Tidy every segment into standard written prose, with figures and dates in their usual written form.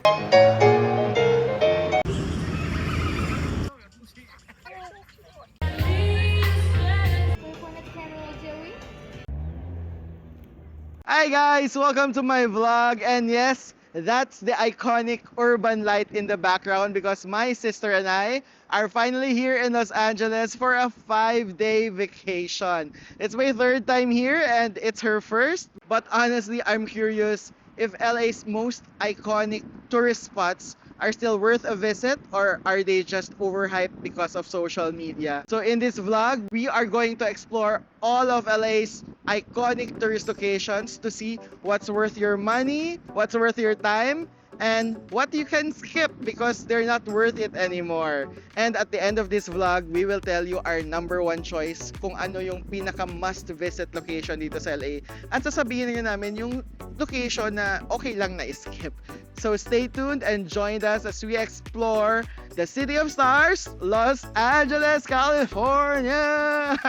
Hi guys! Welcome to my vlog, and yes, that's the iconic urban light in the background because my sister and I are finally here in Los Angeles for a 5-day vacation. It's my third time here and it's her first, but honestly, I'm curious if LA's most iconic tourist spots are still worth a visit or are they just overhyped because of social media. So in this vlog, we are going to explore all of LA's iconic tourist locations to see what's worth your money, what's worth your time, and what you can skip because they're not worth it anymore. And at the end of this vlog, we will tell you our number one choice kung ano yung pinaka must visit location dito sa LA. At sasabihin rin namin yung location na okay lang na skip. So stay tuned and join us as we explore the City of Stars, Los Angeles, California!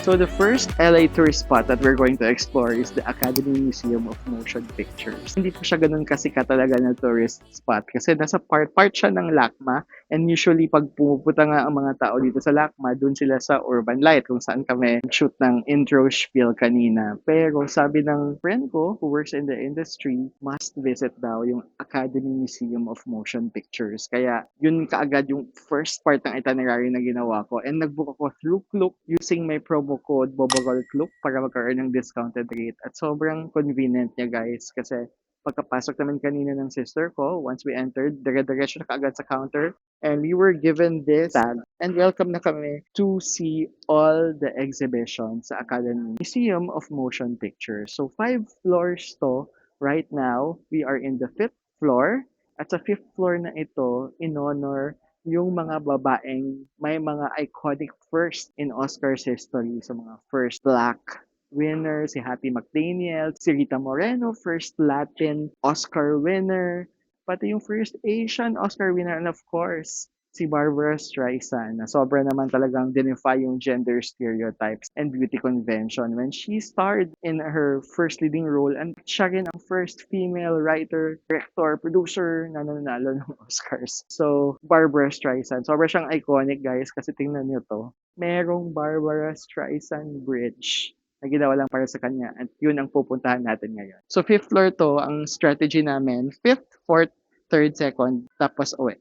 So the first LA tourist spot that we're going to explore is the Academy Museum of Motion Pictures. Hindi pa siya ganun kasikat talaga na tourist spot kasi nasa part siya ng LACMA, and usually pag pumupunta nga ang mga tao dito sa LACMA, dun sila sa Urban Light kung saan kami shoot ng intro spiel kanina. Pero sabi ng friend ko who works in the industry, must visit daw yung Academy Museum of Motion Pictures. Kaya yun kaagad yung first part ng itinerary na ginawa ko, and nagbook ako through Klook using my promo code BOBOGOLKLOOK para magkaroon ng discounted rate. At sobrang convenient niya guys kasi pagkapasok naman kanina ng sister ko, once we entered, dire-diretso na kaagad sa counter, and we were given this tag and welcome na kami to see all the exhibitions sa Academy Museum of Motion Pictures. So 5 floors to. Right now, we are in the 5th floor. At sa 5th floor na ito, in honor yung mga babaeng may mga iconic first in Oscars history. So mga first Black winner, si Hattie McDaniel, si Rita Moreno, first Latin Oscar winner, pati yung first Asian Oscar winner, and of course, si Barbara Streisand, na sobra naman talagang dinify yung gender stereotypes and beauty convention when she starred in her first leading role, and siya rin ang first female writer, director, producer na nanalo ng Oscars. So, Barbara Streisand, sobra siyang iconic guys kasi tingnan niyo to. Merong Barbara Streisand Bridge na ginawa lang para sa kanya, at yun ang pupuntahan natin ngayon. So, 5th floor to, ang strategy namin, 5th, 4th, 3rd, 2nd, tapos uwi.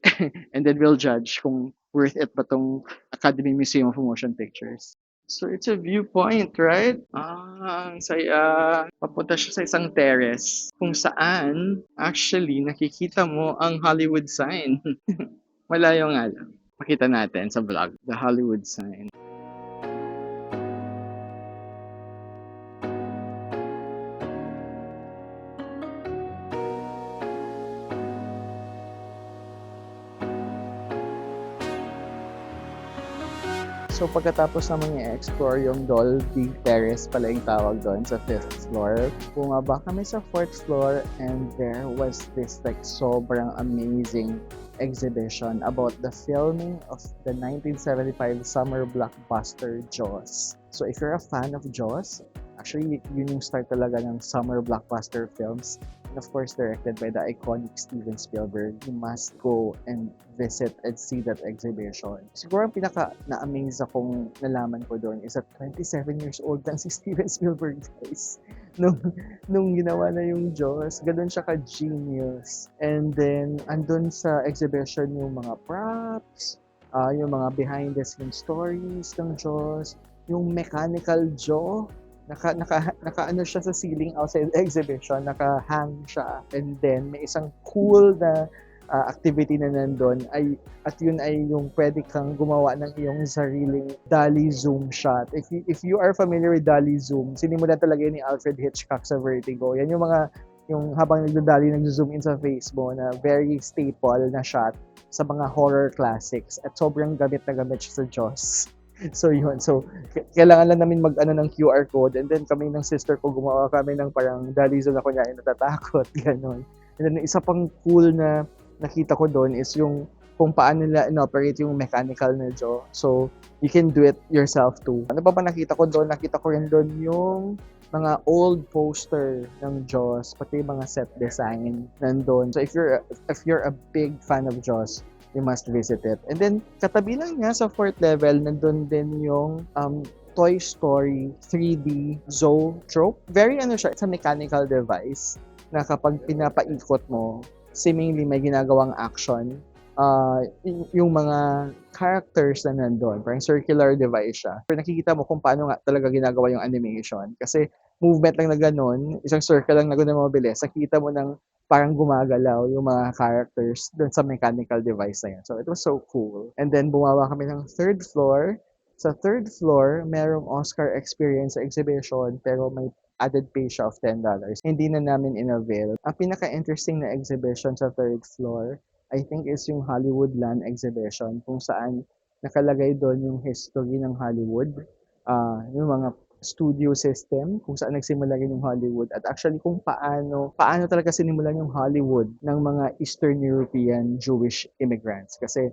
And then we'll judge kung worth it ba tong Academy Museum of Motion Pictures. So it's a viewpoint, right? Ang saya. Papunta siya sa isang terrace kung saan actually nakikita mo ang Hollywood sign. Malayo nga lang. Pakita natin sa vlog, the Hollywood sign. So pagkatapos naman i-explore yung Dolby Terrace pala yung tawag doon sa 5th floor, bumaba kami sa 4th floor, and there was this like sobrang amazing exhibition about the filming of the 1975 summer blockbuster Jaws. So if you're a fan of Jaws, actually yun yung start talaga ng summer blockbuster films. And of course, directed by the iconic Steven Spielberg. You must go and visit and see that exhibition. Siguro ang pinaka na-amaze akong nalaman ko doon is that 27 years old lang si Steven Spielberg, guys. Nung ginawa na yung Jaws, ganun siya ka-genius. And then, andun sa exhibition yung mga props, yung mga behind-the-scenes stories ng Jaws, yung mechanical jaw, naka ano siya sa ceiling outside the exhibition, naka-hang siya, and then may isang cool na activity na nandun at yun ay yung pwede kang gumawa ng iyong sariling dolly zoom shot. If you are familiar with dolly zoom, sinimulan talaga yun ni Alfred Hitchcock sa Vertigo. Yan yung habang nagdodolly, nag-zoom in sa face mo, na very staple na shot sa mga horror classics, at sobrang gamit na gamit siya sa Jaws. So yun, so kailangan lang namin mag-ano ng QR code, and then kami ng sister ko gumawa kami ng parang dolly zoom na kunyari natatakot, gano'n. And then isa pang cool na nakita ko doon is yung kung paano nila inoperate yung mechanical na jaw. So, you can do it yourself too. Ano pa ba nakita ko doon? Nakita ko rin doon yung mga old poster ng Jaws, pati yung mga set design nandun. So, if you're a big fan of Jaws, you must visit it. And then, katabi lang niya sa 4th level, nandun din yung Toy Story 3D Zoetrope. Very siya, it's a mechanical device na kapag pinapaikot mo, seemingly may ginagawang action. Yung mga characters na nandun, parang circular device siya. Pero nakikita mo kung paano nga talaga ginagawa yung animation. Kasi movement lang na ganun, isang circle lang na ganun mabilis, nakikita mo ng parang gumagalaw yung mga characters dun sa mechanical device na yan. So, it was so cool. And then, bumawa kami ng 3rd floor. Sa 3rd floor, merong Oscar Experience exhibition, pero may added pay siya of $10. Hindi na namin in-avail. Ang pinaka-interesting na exhibition sa 3rd floor, I think is yung Hollywoodland exhibition, kung saan nakalagay doon yung history ng Hollywood, yung mga studio system, kung saan nagsimula rin yung Hollywood, at actually kung paano talaga sinimulan yung Hollywood ng mga Eastern European Jewish immigrants. Kasi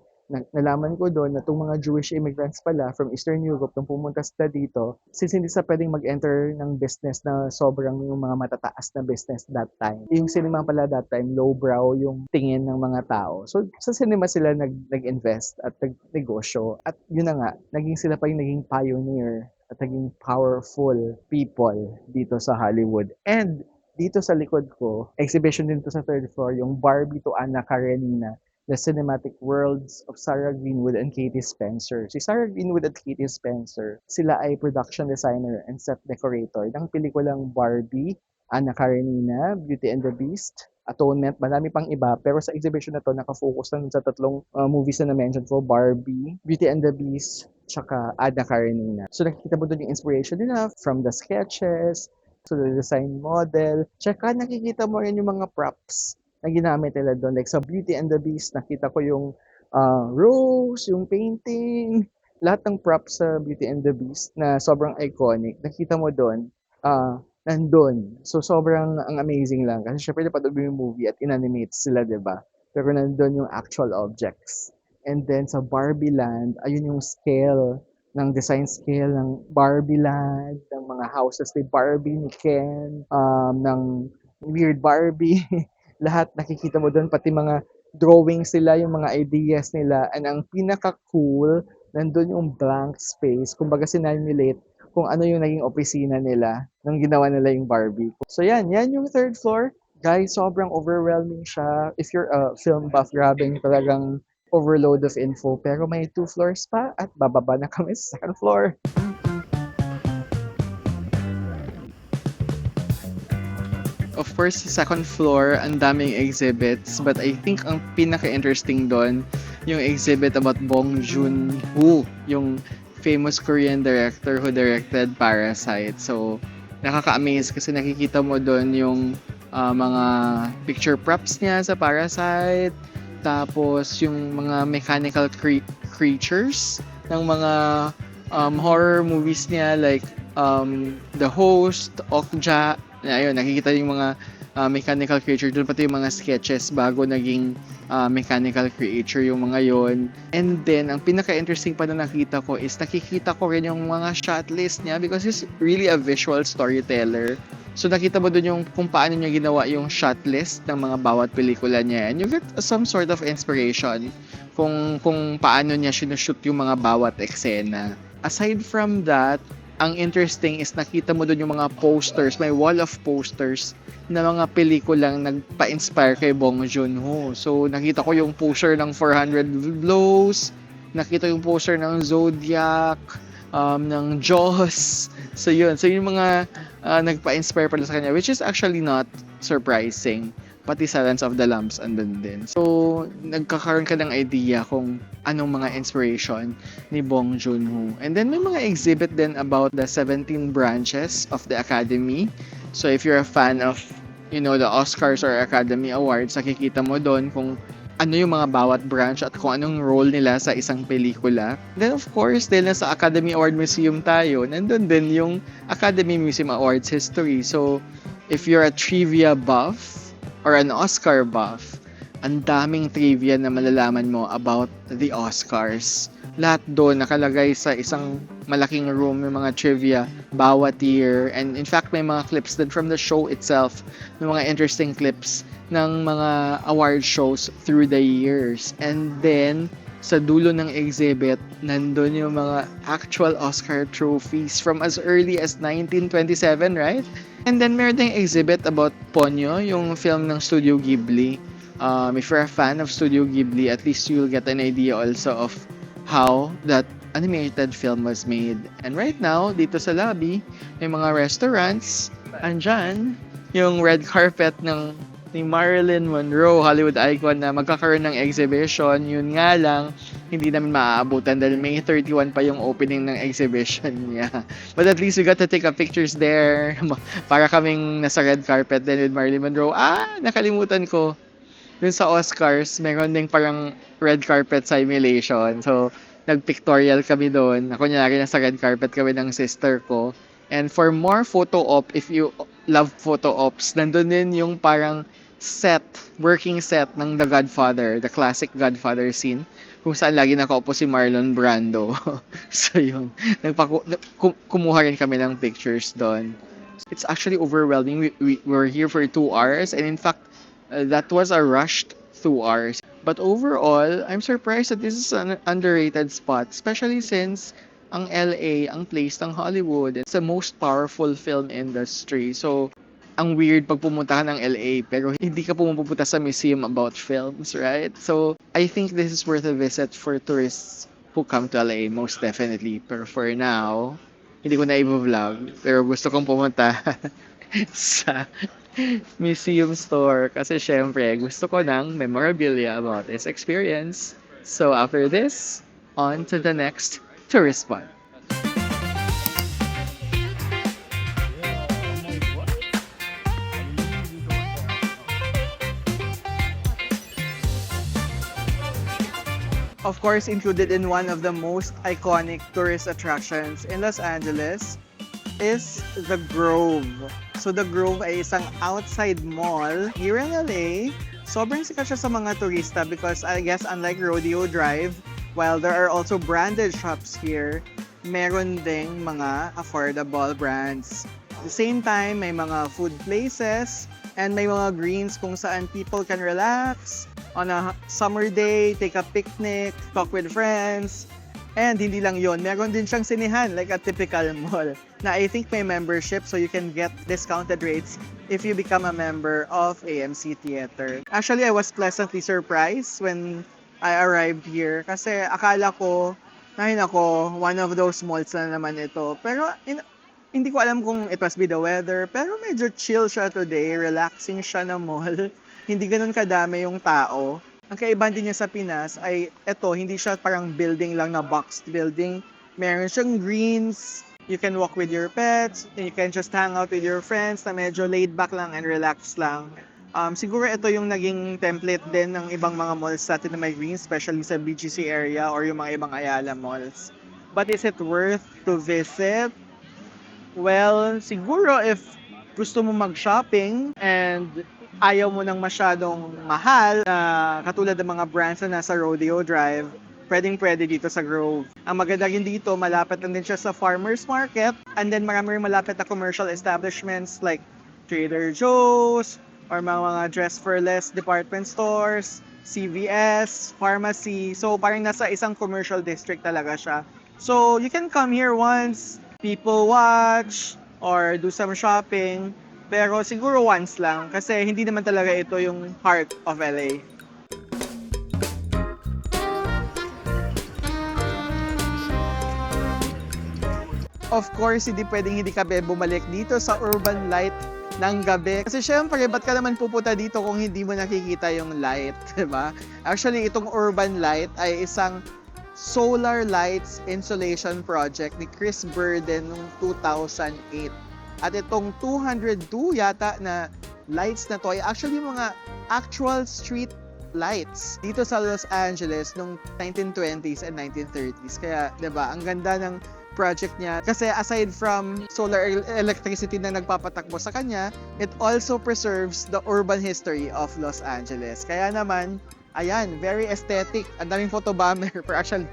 nalaman ko doon na itong mga Jewish immigrants pala from Eastern Europe, nung pumunta sila dito, since hindi sila pwedeng mag-enter ng business na sobrang yung mga matataas na business that time. Yung cinema pala that time, lowbrow yung tingin ng mga tao. So, sa cinema sila nag-invest at nag-negosyo. At yun na nga, naging sila pa yung naging pioneer at naging powerful people dito sa Hollywood. And dito sa likod ko, exhibition din to sa 3rd floor, yung Barbie to Anna Karenina, The Cinematic Worlds of Sarah Greenwood and Katie Spencer. Si Sarah Greenwood at Katie Spencer, sila ay production designer and set decorator ng pelikulang Barbie, Anna Karenina, Beauty and the Beast, Atonement, marami pang iba. Pero sa exhibition na to, nakafocus lang sa 3 movies na na-mention ko, Barbie, Beauty and the Beast, tsaka Anna Karenina. So nakikita mo doon yung inspiration nila from the sketches, to the design model, tsaka nakikita mo rin yung mga props na ginamit nila doon. Like sa Beauty and the Beast, nakita ko yung rose, yung painting, lahat ng props sa Beauty and the Beast na sobrang iconic. Nakita mo doon, nandun. So sobrang ang amazing lang. Kasi syempre napanood mo yung movie at inanimate sila, diba? Pero nandun yung actual objects. And then sa Barbie Land, ayun yung scale ng design scale ng Barbie Land, ng mga houses ni Barbie, ni Ken, ng Weird Barbie. Lahat nakikita mo doon, pati mga drawings nila, yung mga ideas nila. And ang pinaka-cool, nandun yung blank space. Kumbaga sinimulate kung ano yung naging opisina nila nung ginawa nila yung Barbie. So yan yung 3rd floor. Guys, sobrang overwhelming siya. If you're a film buff, grabing talagang overload of info. Pero may 2 floors pa at bababa na kami sa 2nd floor. Of course, sa 2nd floor, ang daming exhibits. But I think ang pinaka-interesting doon, yung exhibit about Bong Joon-ho, yung famous Korean director who directed Parasite. So, nakaka-amaze kasi nakikita mo doon yung mga picture props niya sa Parasite. Tapos, yung mga mechanical creatures ng mga horror movies niya like The Host, Okja. Ayun, nakikita yung mga mechanical creature doon, pati yung mga sketches bago naging mechanical creature yung mga yon. And then, ang pinaka-interesting pa na nakita ko is nakikita ko rin yung mga shot list niya because he's really a visual storyteller. So, nakita mo doon yung kung paano niya ginawa yung shot list ng mga bawat pelikula niya. And you get some sort of inspiration kung paano niya sinushoot yung mga bawat eksena. Aside from that, ang interesting is nakita mo doon yung mga posters, may wall of posters na mga pelikulang nagpa-inspire kay Bong Joon-ho. So, nakita ko yung poster ng 400 Blows, nakita yung poster ng Zodiac, ng Jaws. So, yun. So, yung mga nagpa-inspire pala sa kanya, which is actually not surprising. Pati Silence of the Lambs andun din. So, nagkakaroon ka ng idea kung anong mga inspiration ni Bong Joon-ho. And then, may mga exhibit din about the 17 branches of the Academy. So, if you're a fan of, the Oscars or Academy Awards, nakikita mo doon kung ano yung mga bawat branch at kung anong role nila sa isang pelikula. Then, of course, dahil nasa Academy Award Museum tayo, nandun din yung Academy Museum Awards history. So, if you're a trivia buff, or an Oscar buff, ang daming trivia na malalaman mo about the Oscars. Lahat doon nakalagay sa isang malaking room yung mga trivia, bawat year. And in fact, may mga clips din from the show itself, ng mga interesting clips ng mga award shows through the years. And then, sa dulo ng exhibit, nandun yung mga actual Oscar trophies from as early as 1927, right? And then meron ding exhibit about Ponyo, yung film ng Studio Ghibli. If you're a fan of Studio Ghibli, at least you'll get an idea also of how that animated film was made. And right now, dito sa lobby, may mga restaurants. Andyan, yung red carpet ni Marilyn Monroe, Hollywood icon, na magkakaroon ng exhibition. Yun nga lang, hindi namin maaabutan dahil May 31 pa yung opening ng exhibition niya. But at least we got to take a pictures there. Para kaming nasa red carpet din with Marilyn Monroe. Nakalimutan ko. Dun sa Oscars, meron ding parang red carpet simulation. So, nag-pictorial kami doon. Kunyari, nasa red carpet kami ng sister ko. And for more photo op, if you love photo ops, nandun din yung parang working set ng The Godfather, the classic Godfather scene, kung saan lagi nakaupo si Marlon Brando. So yun, kumuha rin kami ng pictures doon. It's actually overwhelming. We were here for 2 hours, and in fact, that was a rushed 2 hours. But overall, I'm surprised that this is an underrated spot, especially since ang LA, ang place ng Hollywood, it's the most powerful film industry. So, ang weird pag pumunta ka ng LA, pero hindi ka pumupunta sa museum about films, right? So, I think this is worth a visit for tourists who come to LA, most definitely. Pero for now, hindi ko na i-vlog, pero gusto kong pumunta sa museum store kasi syempre gusto ko ng memorabilia about this experience. So after this, on to the next tourist spot. Of course, included in one of the most iconic tourist attractions in Los Angeles is the Grove. So the Grove ay isang outside mall here in LA. Sobrang sikat siya sa mga turista because I guess unlike Rodeo Drive, while there are also branded shops here, meron ding mga affordable brands. At the same time, may mga food places and may mga greens kung saan people can relax on a summer day, take a picnic, talk with friends. And hindi lang yon, meron din siyang sinihan like a typical mall na I think may membership so you can get discounted rates if you become a member of AMC Theater. Actually, I was pleasantly surprised when I arrived here kasi akala ko, one of those malls na naman ito. Pero hindi ko alam kung it must be the weather, pero medyo chill siya today, relaxing siya na mall. Hindi ganun kadami yung tao. Ang kaibahan din niya sa Pinas ay hindi siya parang building lang na boxed building. Meron siyang greens, you can walk with your pets, and you can just hang out with your friends na medyo laid back lang and relax lang. Siguro ito yung naging template din ng ibang mga malls natin na may greens, especially sa BGC area or yung mga ibang Ayala malls. But is it worth to visit? Well, siguro if gusto mo mag-shopping and ayaw mo ng masyadong mahal, katulad ng mga brands na nasa Rodeo Drive, pwedeng-pwede dito sa Grove. Ang maganda rin dito, malapit lang din siya sa farmer's market, and then marami rin malapit na commercial establishments like Trader Joe's, or mga dress for less department stores, CVS, pharmacy. So parang nasa isang commercial district talaga siya. So you can come here once, people watch, or do some shopping. Pero siguro once lang kasi hindi naman talaga ito yung heart of LA. Of course, hindi pwedeng hindi ka bumalik dito sa Urban Light ng gabi. Kasi syempre, ba't ka naman pupunta dito kung hindi mo nakikita yung light, diba? Actually, itong Urban Light ay isang solar lights insulation project ni Chris Burden noong 2008. At itong 202 yata na lights na to ay actually mga actual street lights dito sa Los Angeles noong 1920s and 1930s. Kaya, 'di ba, ang ganda ng project niya. Kasi aside from solar electricity na nagpapatakbo sa kanya, it also preserves the urban history of Los Angeles. Kaya naman, ayan, very aesthetic. Ang daming photobomber, pero actually,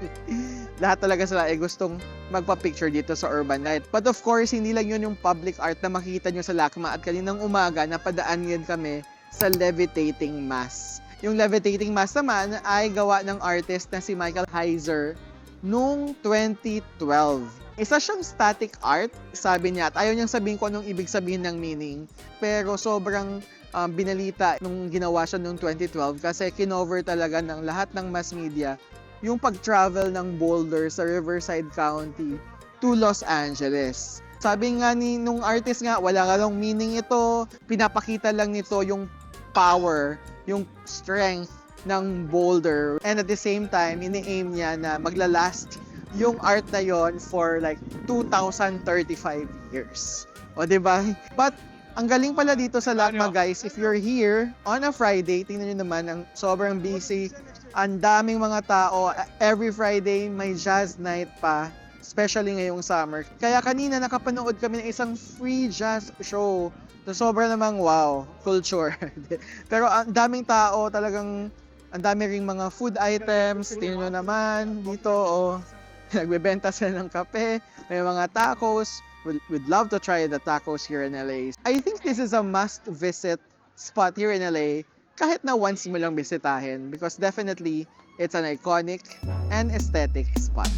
lahat talaga sila ay gustong magpa-picture dito sa Urban Light. But of course, hindi lang yun yung public art na makikita nyo sa LACMA at kaninang umaga, napadaan yan kami sa levitating mass. Yung levitating mass naman ay gawa ng artist na si Michael Heiser noong 2012. Isa siyang static art, sabi niya, at ayaw niyang sabihin ko anong ibig sabihin ng meaning, pero sobrang binalita nung ginawa siya noong 2012 kasi kinover talaga ng lahat ng mass media yung pag-travel ng Boulder sa Riverside County to Los Angeles. Sabi nga nung artist nga, wala nga lang meaning ito, pinapakita lang nito yung power, yung strength ng Boulder. And at the same time, ini-aim niya na maglalast yung art na yon for like 2,035 years. O diba? But ang galing pala dito sa LACMA, guys, if you're here on a Friday, tingnan nyo naman, ang sobrang busy. Ang daming mga tao. Every Friday, may jazz night pa. Especially ngayong summer. Kaya kanina nakapanood kami ng isang free jazz show. So, sobra namang wow, culture. Pero ang daming tao, talagang ang dami ring mga food items. Tingnan nyo naman dito, nagbebenta sila ng kape, may mga tacos. We'd love to try the tacos here in LA. I think this is a must-visit spot here in LA, kahit na once mo lang bisitahin, because definitely it's an iconic and aesthetic spot.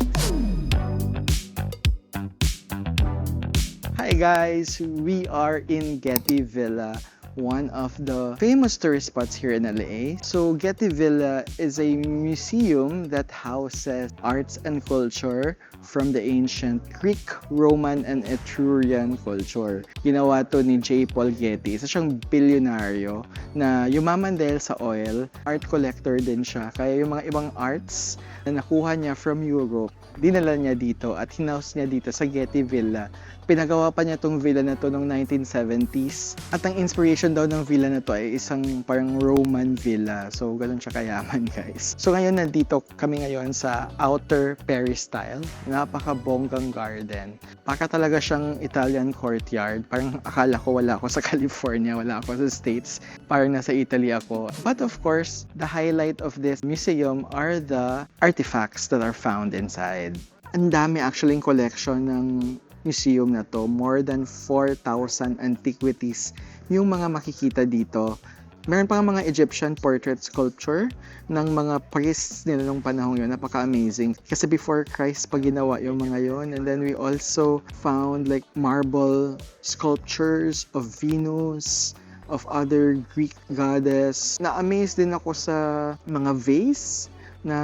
Hi guys, we are in Getty Villa, one of the famous tourist spots here in LA. So Getty Villa is a museum that houses arts and culture from the ancient Greek, Roman, and Etrurian culture. Ginawa to ni J. Paul Getty. Isa siyang bilyonaryo na yumaman dahil sa oil. Art collector din siya. Kaya yung mga ibang arts na nakuha niya from Europe, dinala niya dito at hinaus niya dito sa Getty Villa. Pinagawa pa niya tong villa na to noong 1970s. At ang inspiration daw ng villa na to ay isang parang Roman villa. So, ganun siya kayaman, guys. So, ngayon nandito kami ngayon sa Outer Peristyle. Napaka-bonggang garden. Para talaga siyang Italian courtyard. Parang akala ko wala ako sa California, wala ako sa States. Parang nasa Italy ako. But of course, the highlight of this museum are the artifacts that are found inside. Ang dami actually collection ng museum na to. More than 4,000 antiquities yung mga makikita dito. Meron pa mga Egyptian portrait sculpture ng mga priests nila nung panahon yun. Napaka-amazing. Kasi before Christ pa ginawa yung mga yon. And then we also found like marble sculptures of Venus, of other Greek goddess. Na-amaze din ako sa mga vase na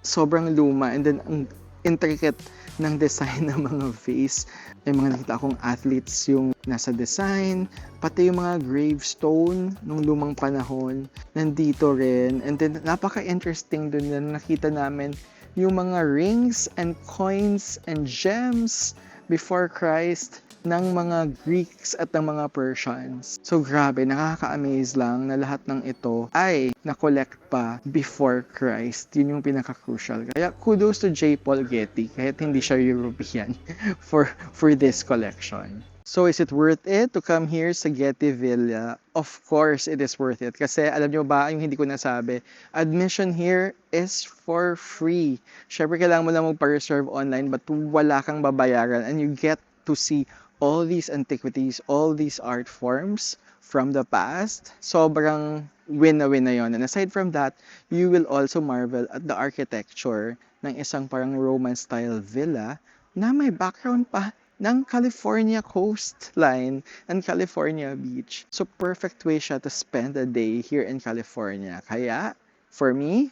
sobrang luma. And then ang intricate ng design ng mga vase. May mga nakita akong athletes yung nasa design, pati yung mga gravestone nung lumang panahon, nandito rin. And then, napaka-interesting dun na nakita namin yung mga rings and coins and gems before Christ ng mga Greeks at ng mga Persians. So grabe, nakaka-amaze lang na lahat ng ito ay na-collect pa before Christ. Yun yung pinaka-crucial. Kaya kudos to J. Paul Getty kahit hindi siya European for this collection. So is it worth it to come here sa Getty Villa? Of course, it is worth it. Kasi alam nyo ba, yung hindi ko nasabi, admission here is for free. Syempre, kailangan mo lang magpa-reserve online but wala kang babayaran and you get to see all these antiquities, all these art forms from the past. Sobrang win na yun. And aside from that, you will also marvel at the architecture ng isang parang Roman-style villa na may background pa ng California coastline and California beach. So perfect way siya to spend a day here in California. Kaya, for me,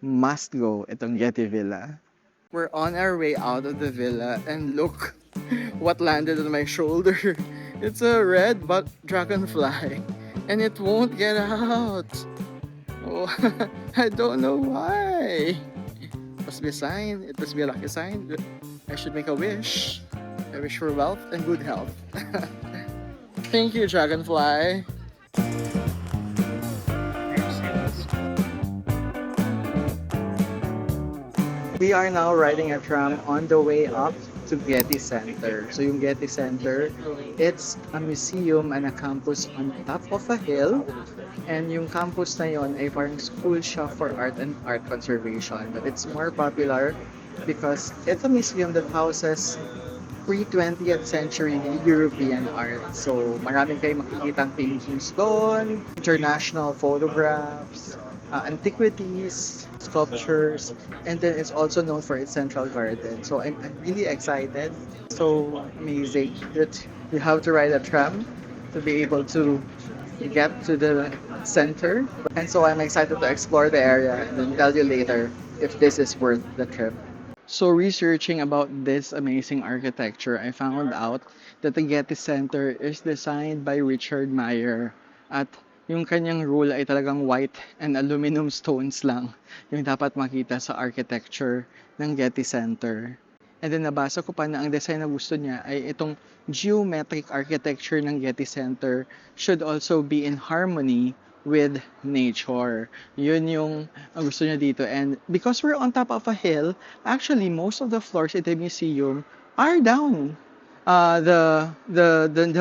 must go itong Getty Villa. We're on our way out of the villa and look what landed on my shoulder. It's a red but dragonfly and it won't get out. Oh, I don't know why. It must be a sign. It must be a lucky sign. I should make a wish. I wish for wealth and good health. Thank you, dragonfly. We are now riding a tram on the way up to Getty Center. So yung Getty Center, it's a museum and a campus on top of a hill. And yung campus na yon ay parang school siya for art and art conservation. But it's more popular because it's a museum that houses pre-20th century European art. So maraming kayo makikitang paintings doon, international photographs, antiquities, sculptures, and then it's also known for its central garden. So I'm really excited. So amazing that you have to ride a tram to be able to get to the center. And so I'm excited to explore the area and then tell you later if this is worth the trip. So researching about this amazing architecture, I found out that the Getty Center is designed by Richard Meyer at yung kanyang rule ay talagang white and aluminum stones lang yung dapat makita sa architecture ng Getty Center. And then nabasa ko pa na ang design na gusto niya ay itong geometric architecture ng Getty Center should also be in harmony with nature. Yun yung gusto niya dito. And because we're on top of a hill, actually most of the floors in the museum are down the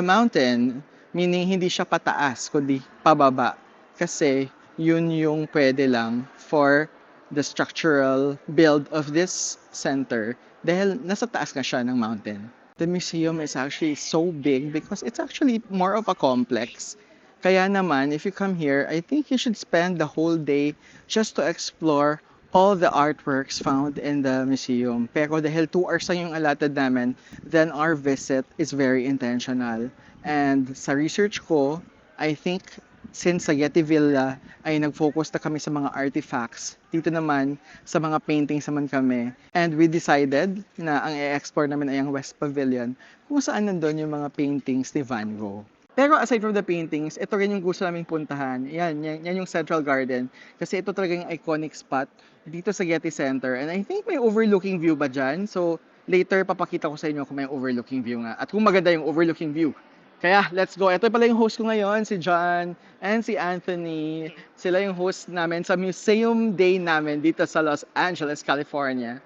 mountain, meaning hindi siya pataas kundi pababa, kasi yun yung pwede lang for the structural build of this center dahil nasa taas na siya ng mountain. The museum is actually so big because it's actually more of a complex. Kaya naman, if you come here, I think you should spend the whole day just to explore all the artworks found in the museum. Pero dahil 2 hours lang yung allotted namin, then our visit is very intentional. And sa research ko, I think since sa Getty Villa ay nag-focus na kami sa mga artifacts, dito naman sa mga paintings naman kami. And we decided na ang i-explore namin ay ang West Pavilion kung saan nandun yung mga paintings ni Van Gogh. Pero aside from the paintings, ito rin yung gusto naming puntahan. Yan yung Central Garden. Kasi ito talaga yung iconic spot dito sa Getty Center. And I think may overlooking view ba dyan? So later papakita ko sa inyo kung may overlooking view nga. At kung maganda yung overlooking view. Kaya let's go. Ito pala yung host ko ngayon, si John and si Anthony. Sila yung host namin sa Museum Day namin dito sa Los Angeles, California.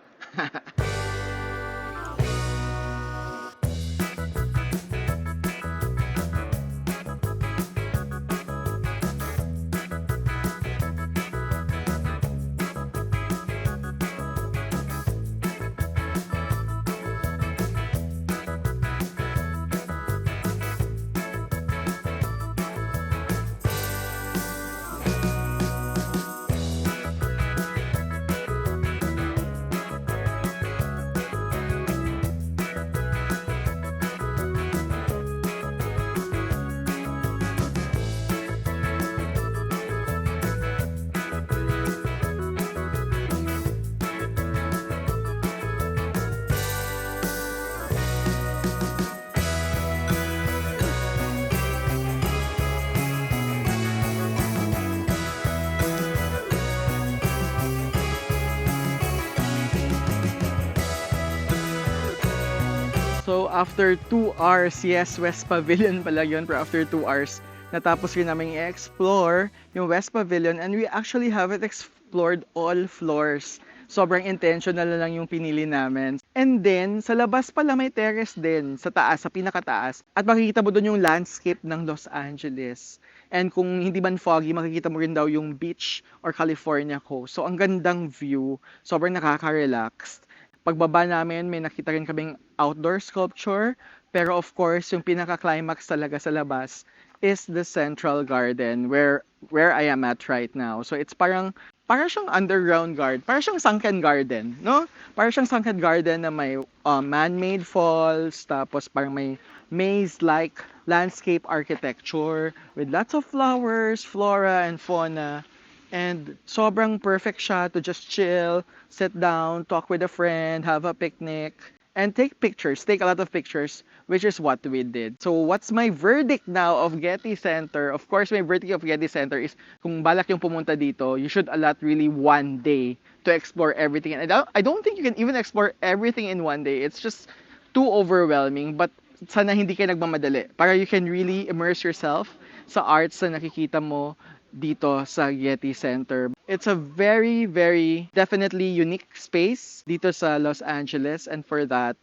So, after 2 hours, yes, West Pavilion pala yun, pero after 2 hours, natapos rin namin i-explore yung West Pavilion and we actually haven't explored all floors. Sobrang intentional na lang yung pinili namin. And then, sa labas pala may terrace din, sa taas, sa pinakataas. At makikita mo doon yung landscape ng Los Angeles. And kung hindi man foggy, makikita mo rin daw yung beach or California coast. So, ang gandang view, sobrang nakaka-relax. Pagbaba namin, may nakita rin kaming outdoor sculpture. Pero of course, yung pinaka-climax talaga sa labas is the Central Garden where I am at right now. So it's parang siyang underground garden, parang siyang sunken garden, no? Parang siyang sunken garden na may man-made falls, tapos parang may maze-like landscape architecture with lots of flowers, flora and fauna. And sobrang perfect siya to just chill, sit down, talk with a friend, have a picnic, and take pictures, take a lot of pictures, which is what we did. So what's my verdict now of Getty Center? Of course, my verdict of Getty Center is kung balak yung pumunta dito, you should allot really 1 day to explore everything. And I don't think you can even explore everything in 1 day. It's just too overwhelming. But sana hindi kayo nagmamadali para you can really immerse yourself sa arts na nakikita mo dito sa Getty Center. It's a very, very definitely unique space dito sa Los Angeles, and for that,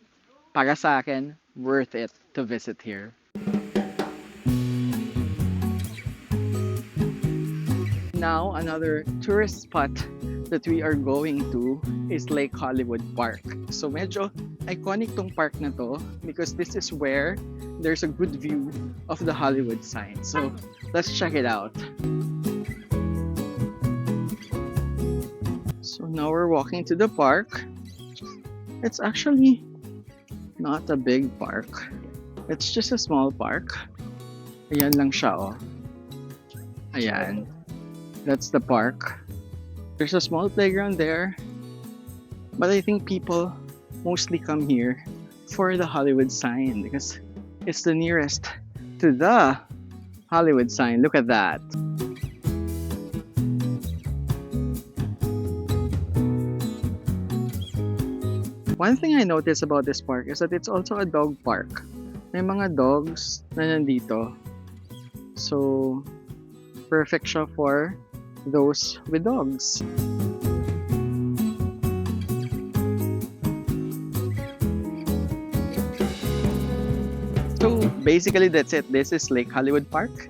para sa akin, worth it to visit here. Now, another tourist spot that we are going to is Lake Hollywood Park. So medyo iconic tong park na to because this is where there's a good view of the Hollywood sign. So let's check it out. So now we're walking to the park. It's actually not a big park. It's just a small park. Ayan lang siya, oh. Ayan. That's the park. There's a small playground there. But I think people mostly come here for the Hollywood sign because it's the nearest to the Hollywood sign. Look at that. One thing I noticed about this park is that it's also a dog park. May mga dogs na nandito. So, perfect siya for those with dogs. So, basically that's it. This is Lake Hollywood Park.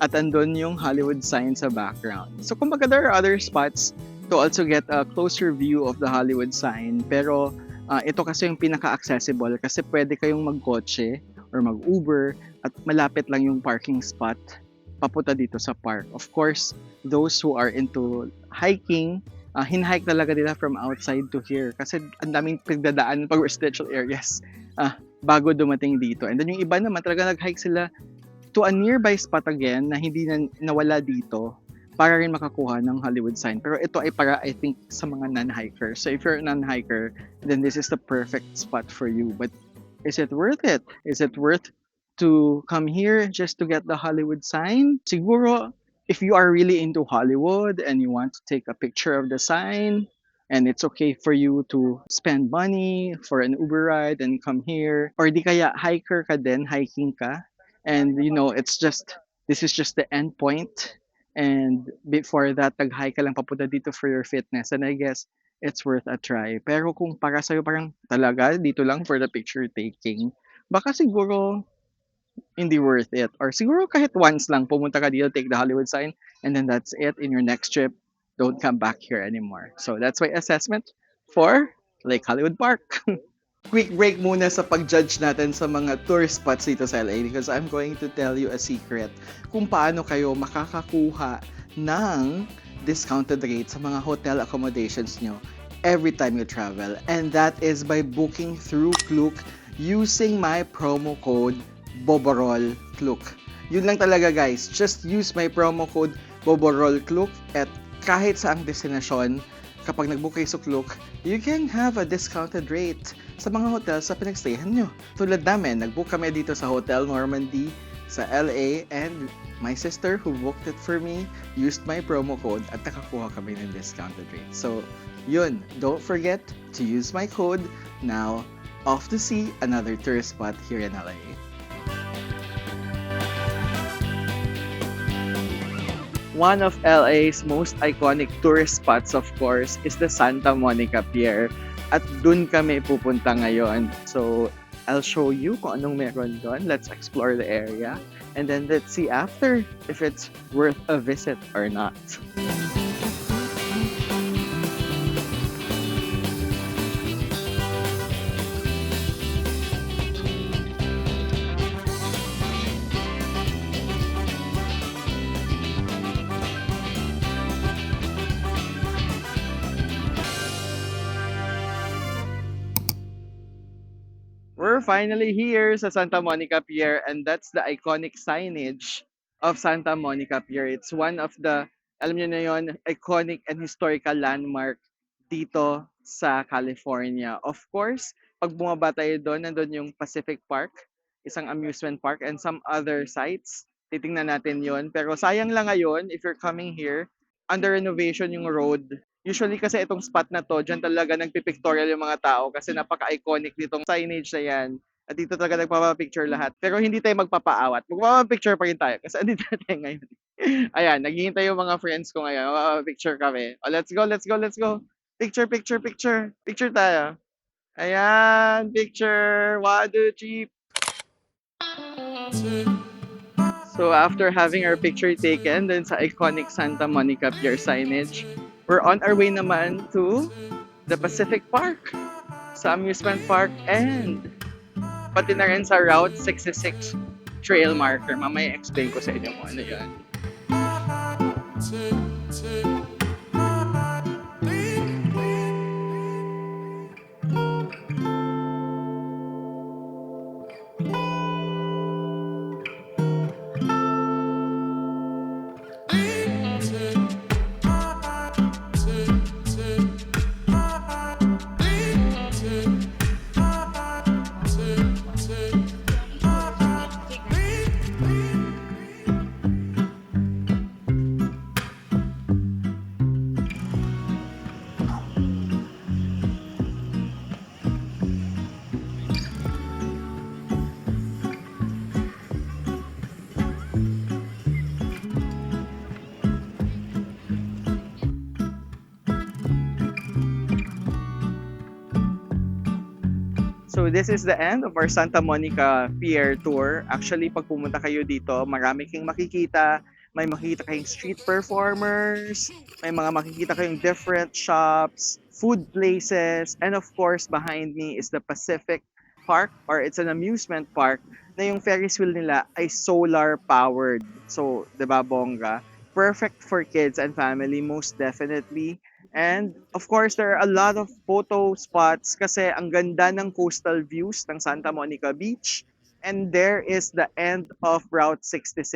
At andun yung Hollywood sign sa background. So, kumbaga there are other spots to also get a closer view of the Hollywood sign. Pero, ito kasi yung pinaka-accessible kasi pwede kayong mag-kotse or mag-Uber at malapit lang yung parking spot papunta dito sa park. Of course, those who are into hiking, hinhike talaga nila from outside to here kasi ang daming pagdadaan pag residential areas bago dumating dito. And then yung iba naman talaga nag-hike sila to a nearby spot again na hindi na nawala dito para rin makakuha ng Hollywood sign. Pero ito ay para, I think, sa mga non-hikers. So if you're a non-hiker, then this is the perfect spot for you. But is it worth it? Is it worth to come here just to get the Hollywood sign? Siguro, if you are really into Hollywood and you want to take a picture of the sign, and it's okay for you to spend money for an Uber ride and come here, or di kaya hiker ka din, hiking ka, and you know, this is just the end point, and before that, nag-hike ka lang papunta dito for your fitness, and I guess it's worth a try. Pero kung para sa'yo parang talaga dito lang for the picture taking, baka siguro hindi worth it. Or siguro kahit once lang pumunta ka dito, take the Hollywood sign, and then that's it. In your next trip, don't come back here anymore. So that's my assessment for Lake Hollywood Park. Quick break muna sa pag-judge natin sa mga tourist spots dito sa LA because I'm going to tell you a secret kung paano kayo makakakuha ng discounted rate sa mga hotel accommodations nyo every time you travel. And that is by booking through Klook using my promo code Boborol Klook. Yun lang talaga guys. Just use my promo code Boborol Klook at kahit saang destinasyon, kapag nag-book kayo sa Klook, you can have a discounted rate sa mga hotel sa pinagstayhan nyo. Tulad namin, nag-book kami dito sa Hotel Normandy sa LA and my sister who booked it for me used my promo code at nakakuha kami ng discounted rate. So, yun. Don't forget to use my code. Now, off to see another tourist spot here in LA. One of LA's most iconic tourist spots, of course, is the Santa Monica Pier. At dun kami pupunta ngayon. So, I'll show you kung anong meron doon. Let's explore the area. And then let's see after if it's worth a visit or not. We're finally here sa Santa Monica Pier and that's the iconic signage of Santa Monica Pier. It's one of the, alam niyo na yun, iconic and historical landmark dito sa California. Of course, pag bumaba tayo doon, nandun yung Pacific Park, isang amusement park, and some other sites. Titingnan natin yon. Pero sayang lang ngayon, if you're coming here, under renovation yung road. Usually kasi itong spot na to, dyan talaga nagpipictorial yung mga tao kasi napaka-iconic nitong signage na yan. At dito talaga nagpapapicture lahat. Pero hindi tayo magpapaawat. Magpapapicture pa rin tayo kasi andito na tayo ngayon. Ayan, naghihintay yung mga friends ko ngayon. Magpapapicture kami. Oh, let's go, let's go, let's go. Picture, picture, picture. Picture tayo. Ayan, picture. 1, 2, 3. So after having our picture taken dun sa iconic Santa Monica Pier signage, we're on our way naman to the Pacific Park, sa amusement park, and pati na rin sa Route 66 trail marker. Mamaya explain ko sa inyo kung ano yan. So this is the end of our Santa Monica Pier tour. Actually, pag pumunta kayo dito, marami kayong makikita. May makikita kayong street performers, may mga makikita kayong different shops, food places, and of course, behind me is the Pacific Park, or it's an amusement park na yung Ferris wheel nila ay solar powered. So, 'di ba, bongga? Perfect for kids and family, most definitely. And of course, there are a lot of photo spots kasi ang ganda ng coastal views ng Santa Monica Beach. And there is the end of Route 66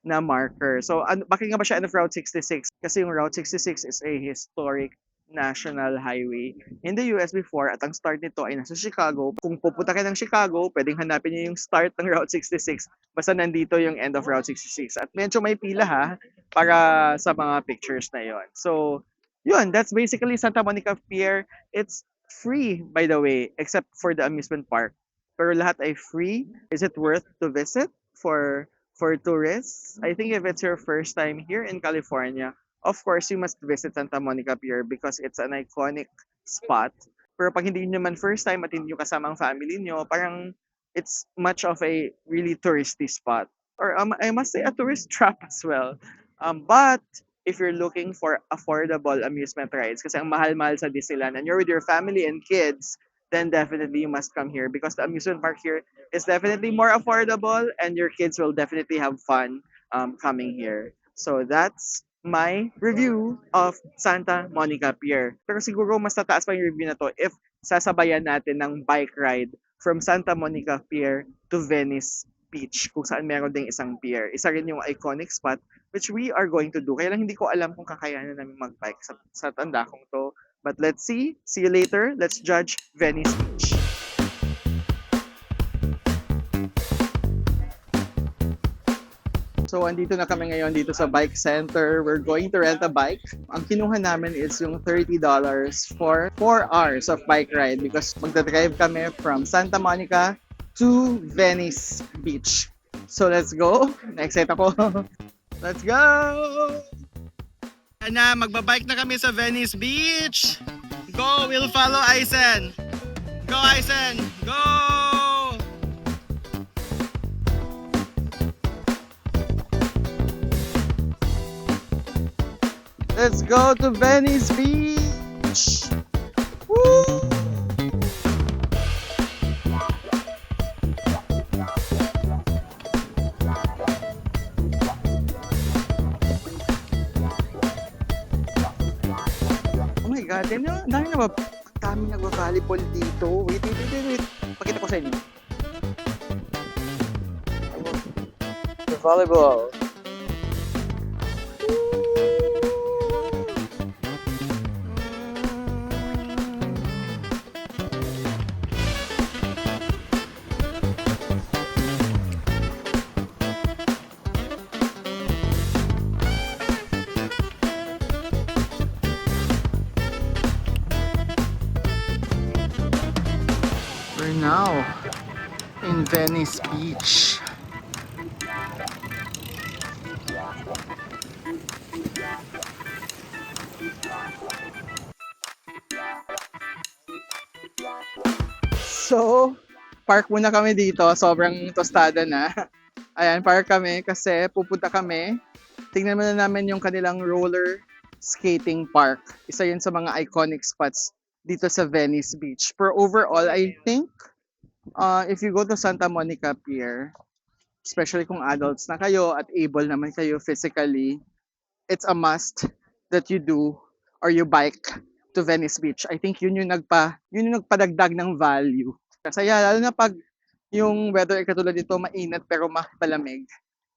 na marker. So, bakit nga ba siya end of Route 66? Kasi yung Route 66 is a historic national highway in the US before, at ang start nito ay nasa Chicago. Kung pupunta kayo ng Chicago, pwedeng hanapin niyo yung start ng Route 66. Basta nandito yung end of Route 66. At medyo may pila ha, para sa mga pictures na yon. So, yun, that's basically Santa Monica Pier. It's free, by the way, except for the amusement park. Pero lahat ay free. Is it worth to visit for tourists? I think if it's your first time here in California, of course, you must visit Santa Monica Pier because it's an iconic spot. Pero pag hindi nyo man first time at hindi nyo kasama ang family nyo, parang it's much of a really touristy spot. Or I must say a tourist trap as well. But if you're looking for affordable amusement rides, kasi ang mahal-mahal sa Disneyland, and you're with your family and kids, then definitely you must come here because the amusement park here is definitely more affordable and your kids will definitely have fun coming here. So that's my review of Santa Monica Pier. Pero siguro mas tataas pa yung review na to if sasabayan natin ng bike ride from Santa Monica Pier to Venice Beach, kung saan meron ding isang pier. Isa rin yung iconic spot which we are going to do. Kaya lang hindi ko alam kung kakayanan namin mag-bike sa tanda kong to. But let's see. See you later. Let's judge Venice Beach. So, andito na kami ngayon dito sa bike center. We're going to rent a bike. Ang kinuha namin is yung $30 for 4 hours of bike ride because magdadrive kami from Santa Monica to Venice Beach. So, let's go. Na-excite ako. Let's go! Yan na, magbabike na kami sa Venice Beach. Go! We'll follow Aisen. Go, Aisen! Go! Let's go to Venice Beach! Woo! Oh my God, dami nagba-volleyball dito. Wait. Pakita ko sa inyo. The volleyball. We're now in Venice Beach. So, park muna kami dito. Sobrang tostada na. Ayan, park kami kasi pupunta kami. Tingnan muna namin yung kanilang roller skating park. Isa yun sa mga iconic spots dito sa Venice Beach. For overall, I think if you go to Santa Monica Pier, especially kung adults na kayo at able naman kayo physically, it's a must that you do or you bike to Venice Beach. I think yun yung nagpadagdag ng value. Kasi lalo na pag yung weather ay katulad dito, mainit pero malamig.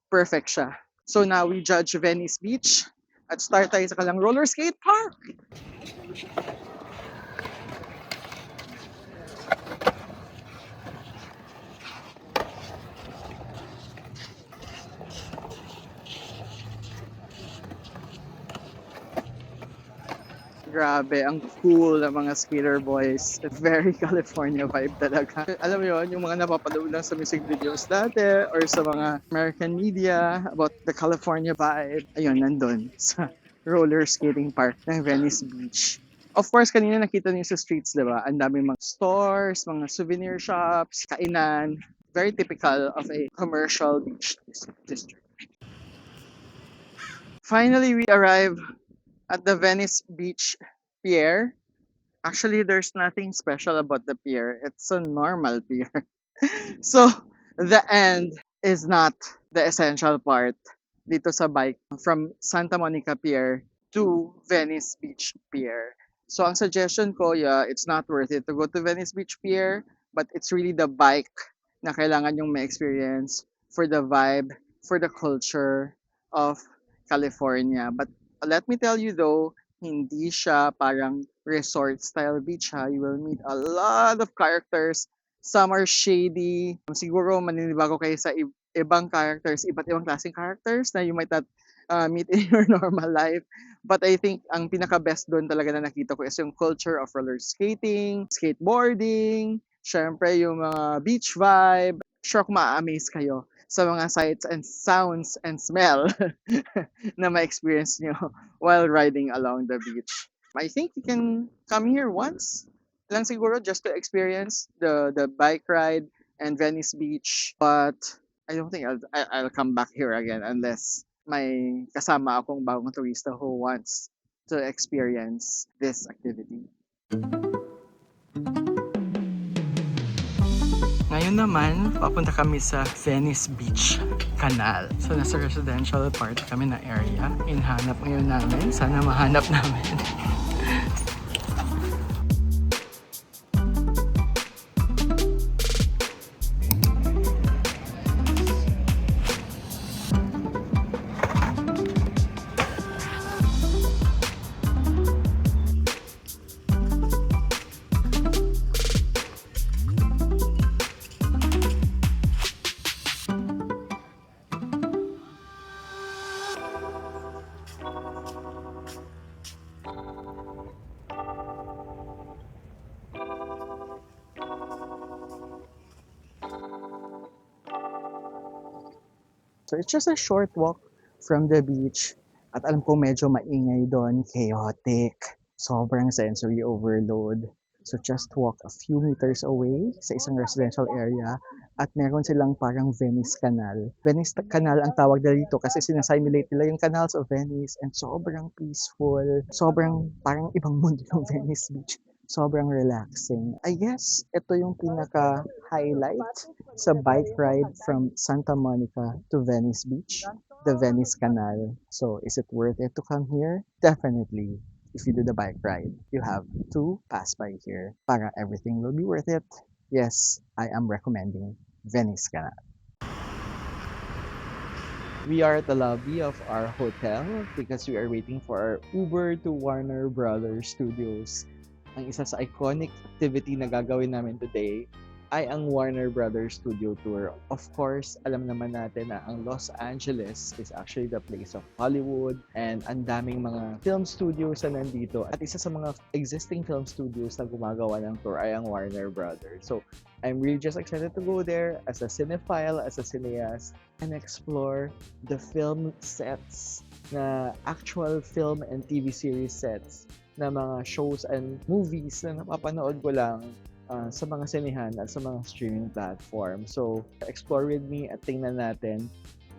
Perfect siya. So now we judge Venice Beach at start tayo sa kalang roller skate park. Grabe, ang cool ng mga skater boys. Very California vibe talaga. Alam mo yun, yung mga napapanood lang sa music videos dati or sa mga American media about the California vibe. Ayun, nandun sa roller skating park ng Venice Beach. Of course, kanina nakita niyo sa streets, di ba? Ang daming mga stores, mga souvenir shops, kainan. Very typical of a commercial beach district. Finally, we arrive at the Venice Beach Pier. Actually, there's nothing special about the pier. It's a normal pier. So, the end is not the essential part dito sa bike from Santa Monica Pier to Venice Beach Pier. So, ang suggestion ko, yeah, it's not worth it to go to Venice Beach Pier, but it's really the bike na kailangan yung ma-experience for the vibe, for the culture of California. But let me tell you though, hindi siya parang resort style beach ha. You will meet a lot of characters. Some are shady. Siguro maninibago kayo sa ibang characters, iba't ibang klaseng characters na you might not meet in your normal life. But I think ang pinaka-best doon talaga na nakita ko is yung culture of roller skating, skateboarding, syempre yung mga beach vibe. Sure kung ma-amaze kayo sa mga sights and sounds and smell na ma-experience nyo while riding along the beach. I think you can come here once lang siguro just to experience the bike ride and Venice Beach. But I don't think I'll come back here again unless may kasama akong bagong turista who wants to experience this activity. Ngayon naman, papunta kami sa Venice Beach Canal. So, nasa residential part kami na area. Inhanap ngayon namin. Sana mahanap namin. So it's just a short walk from the beach. At alam ko medyo maingay doon, chaotic, sobrang sensory overload. So just walk a few meters away sa isang residential area at meron silang parang Venice Canal. Venice Canal ang tawag nila dito kasi sinasimulate nila yung canals of Venice and sobrang peaceful. Sobrang parang ibang mundo yung Venice Beach. Sobrang relaxing. I guess ito yung pinaka-highlight sa bike ride from Santa Monica to Venice Beach, the Venice Canal. So is it worth it to come here? Definitely. If you do the bike ride, you have to pass by here para everything will be worth it. Yes, I am recommending Venice Canal. We are at the lobby of our hotel because we are waiting for our Uber to Warner Brothers Studios. Ang isa sa iconic activity na gagawin namin today ay ang Warner Brothers Studio Tour. Of course, alam naman natin na ang Los Angeles is actually the place of Hollywood and ang daming mga film studios na nandito. At isa sa mga existing film studios na gumagawa ng tour ay ang Warner Brothers. So, I'm really just excited to go there as a cinephile, as a cineast, and explore the film sets na actual film and TV series sets na mga shows and movies na napapanood ko lang sa mga sinehan at sa mga streaming platform. So, explore with me at tingnan natin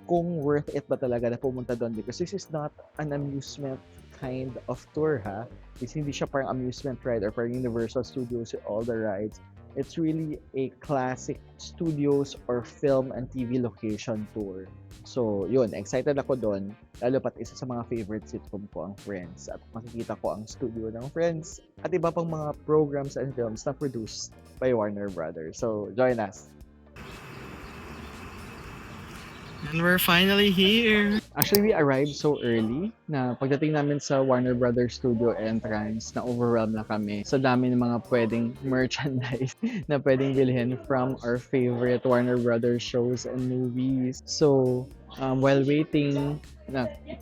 kung worth it ba talaga na pumunta doon because this is not an amusement kind of tour ha. Hindi siya parang amusement ride or parang Universal Studios with all the rides. It's really a classic studios or film and TV location tour. So, yun, excited ako doon. Lalo pat isa sa mga favorite sitcom ko ang Friends. At makikita ko ang studio ng Friends at iba pang mga programs and films na produced by Warner Brothers. So, join us. And we're finally here. Actually, we arrived so early na pagdating namin sa Warner Brothers Studio entrance, na-overwhelmed na kami sa dami ng mga pwedeng merchandise na pwedeng bilhin from our favorite Warner Brothers shows and movies. So, while waiting,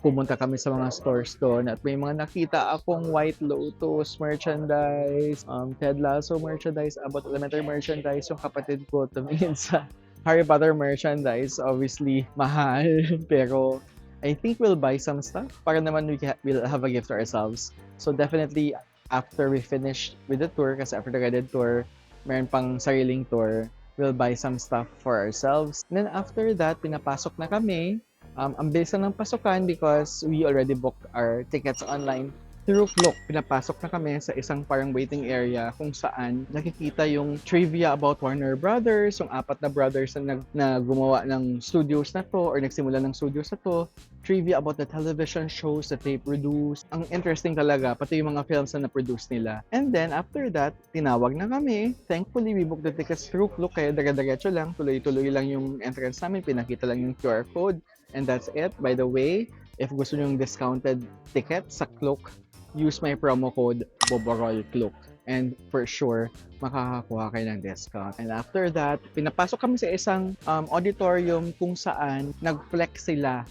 pumunta kami sa mga stores doon at may mga nakita akong White Lotus merchandise, Ted Lasso merchandise, Abbott Elementary merchandise, yung kapatid ko tumingin sa Harry Potter merchandise, obviously mahal, pero I think we'll buy some stuff para naman we'll have a gift to ourselves. So definitely after we finish with the tour, kasi after the guided tour, meron pang sariling tour, we'll buy some stuff for ourselves. And then after that, pinapasok na kami. Ang bilis na ng pasukan because we already booked our tickets online through Klook. Pinapasok na kami sa isang parang waiting area kung saan nakikita yung trivia about Warner Brothers, yung 4 na brothers na gumawa ng studios na to or nagsimula ng studios na to, trivia about the television shows that they produce. Ang interesting talaga, pati yung mga films na na-produce nila. And then, after that, tinawag na kami. Thankfully, we booked the tickets through Klook, kaya dire-diretso lang, tuloy-tuloy lang yung entrance namin, pinakita lang yung QR code. And that's it. By the way, if gusto nyo yung discounted ticket sa Klook, use my promo code BOBOROLCLOOK and for sure, makakakuha kayo ng discount. And after that, pinapasok kami sa isang auditorium kung saan nag-flex sila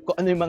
kung ano yung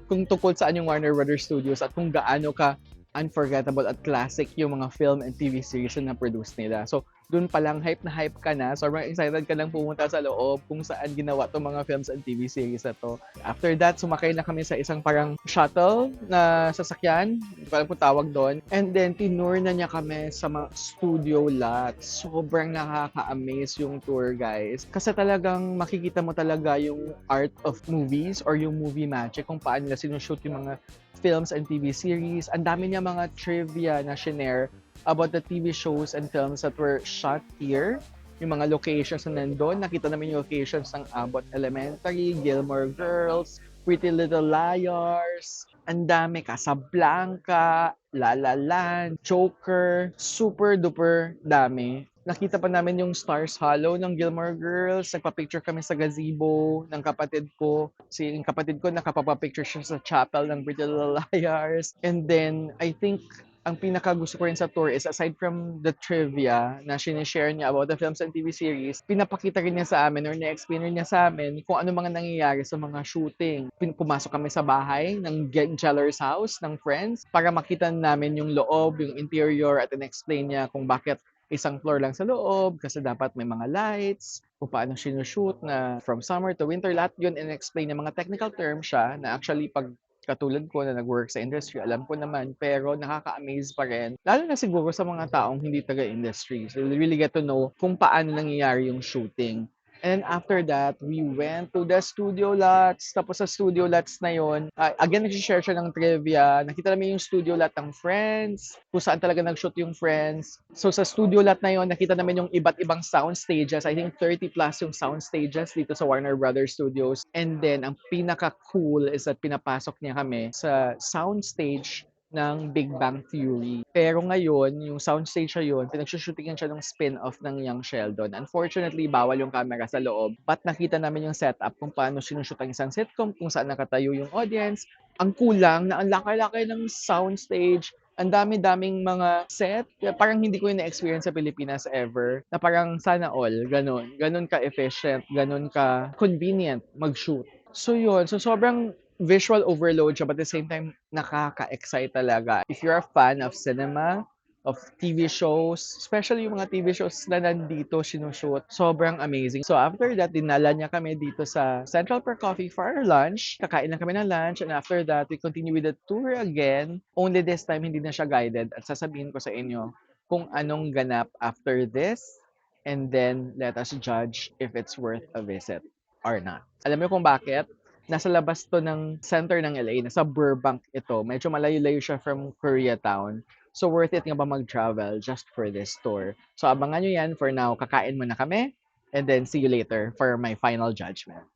kung tungkol saan yung Warner Brothers Studios at kung gaano ka unforgettable at classic yung mga film and TV series na produce nila. So, dun pa lang hype na hype ka na. Sobrang excited ka lang pumunta sa loob kung saan ginawa tong mga films and TV series na to. After that, sumakay na kami sa isang parang shuttle na sasakyan. Hindi ko alam kung tawag doon. And then, tinur na niya kami sa mga studio lots. Sobrang nakaka-amaze yung tour, guys. Kasi talagang makikita mo talaga yung art of movies or yung movie magic kung paano nila sinushoot yung mga films and TV series. Ang dami niya mga trivia na shinare about the TV shows and films that were shot here. Yung mga locations na nandun. Nakita namin yung locations ng Abbott Elementary, Gilmore Girls, Pretty Little Liars. Ang dami, Casablanca, La La Land, Joker. Super duper dami. Nakita pa namin yung Stars Hollow ng Gilmore Girls. Nagpa-picture kami sa gazebo ng kapatid ko. Yung kapatid ko nakapapapicture siya sa chapel ng Pretty Little Liars. And then, I think ang pinaka gusto ko rin sa tour is aside from the trivia na sinishare niya about the films and TV series, pinapakita rin niya sa amin or na-explain rin niya sa amin kung ano mga nangyayari sa mga shooting. Pumasok kami sa bahay ng Geller's house ng Friends para makita namin yung loob, yung interior at in-explain niya kung bakit isang floor lang sa loob kasi dapat may mga lights, kung paano sinushoot na from summer to winter, lahat yun in-explain ng mga technical terms siya na actually pag katulad ko na nag-work sa industry, alam ko naman, pero nakaka-amaze pa rin. Lalo na siguro sa mga taong hindi taga-industry. So, you really get to know kung paano nangyayari yung shooting. And then after that, we went to the studio lots. Tapos sa studio lots na yon, again, nag-share siya ng trivia. Nakita namin yung studio lot ng Friends, kung saan talaga nag-shoot yung Friends. So sa studio lot na yon, nakita namin yung iba't ibang sound stages. I think 30 plus yung sound stages dito sa Warner Brothers Studios. And then, ang pinaka-cool is that pinapasok niya kami sa sound stage ng Big Bang Theory. Pero ngayon, yung soundstage siya yun, pinagsushootingan siya ng spin-off ng Young Sheldon. Unfortunately, bawal yung camera sa loob. But nakita namin yung setup kung paano sinushoot ang isang sitcom, kung saan nakatayo yung audience. Ang kulang na ang laki-laki ng soundstage, ang dami-daming mga set. Parang hindi ko yung na-experience sa Pilipinas ever. Na parang sana all, ganun. Ganun ka-efficient, ganun ka-convenient mag-shoot. So yun, so sobrang visual overload siya but at the same time nakaka-excite talaga. If you're a fan of cinema, of TV shows, especially yung mga TV shows na nandito sinushoot, sobrang amazing. So after that, dinala niya kami dito sa Central Park Coffee for our lunch. Kakain lang kami ng lunch and after that, we continue with the tour again. Only this time, hindi na siya guided at sasabihin ko sa inyo kung anong ganap after this, and then let us judge if it's worth a visit or not. Alam mo kung bakit? Nasa labas to ng center ng LA, nasa Burbank ito. Medyo malayo-layo siya from Koreatown. So worth it nga ba mag-travel just for this tour? So abangan nyo yan. For now, kakain muna kami. And then see you later for my final judgment.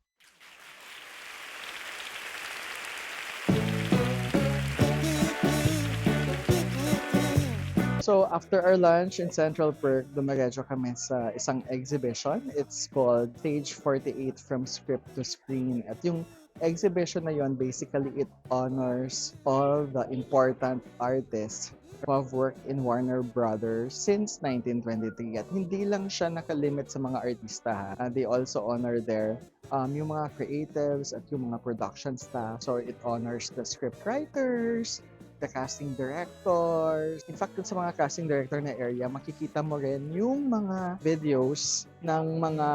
So, after our lunch in Central Perk, dumiretso kami sa isang exhibition. It's called Stage 48 From Script to Screen. At yung exhibition na yon, basically, it honors all the important artists who have worked in Warner Brothers since 1923. At hindi lang siya nakalimit sa mga artista. They also honor their yung mga creatives at yung mga production staff. So, it honors the script writers, the casting directors. In fact, dun sa mga casting director na area, makikita mo rin yung mga videos ng mga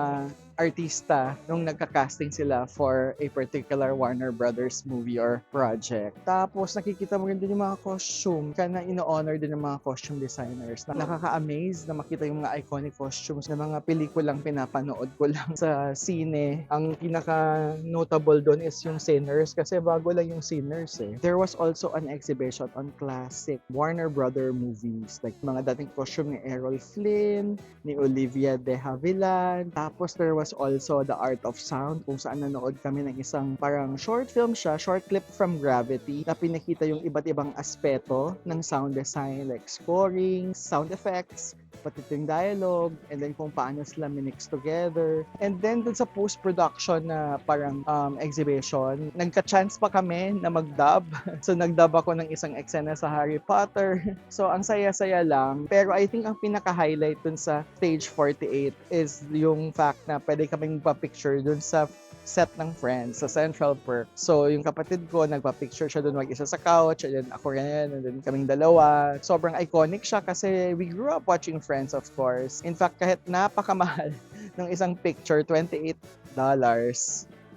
artista nung nagka-casting sila for a particular Warner Brothers movie or project. Tapos nakikita mo rin din yung mga costume, kaya na ino-honor din ng mga costume designers. Nakaka-amaze na makita yung mga iconic costumes ng mga pelikulang pinapanood ko lang sa sine. Ang pinaka-notable doon is yung Sinners kasi bago lang yung Sinners eh. There was also an exhibition on classic Warner Brother movies like mga dating costume ni Errol Flynn, ni Olivia de Havilland. Tapos there was also The Art of Sound kung saan nanood kami ng isang parang short film siya, short clip from Gravity na pinakita yung iba't ibang aspeto ng sound design like scoring, sound effects, pati yung dialogue, and then kung paano sila minix together. And then dun sa post-production na parang exhibition, nagka-chance pa kami na mag-dub. So nag-dub ako ng isang eksena sa Harry Potter. So ang saya-saya lang. Pero I think ang pinaka-highlight dun sa Stage 48 is yung fact na pwede kaming magpa-picture dun sa set ng Friends sa Central Perk. So, yung kapatid ko, nagpa-picture siya doon mag-isa sa couch, and then ako rin, and then kaming dalawa. Sobrang iconic siya kasi we grew up watching Friends, of course. In fact, kahit napakamahal ng isang picture, $28,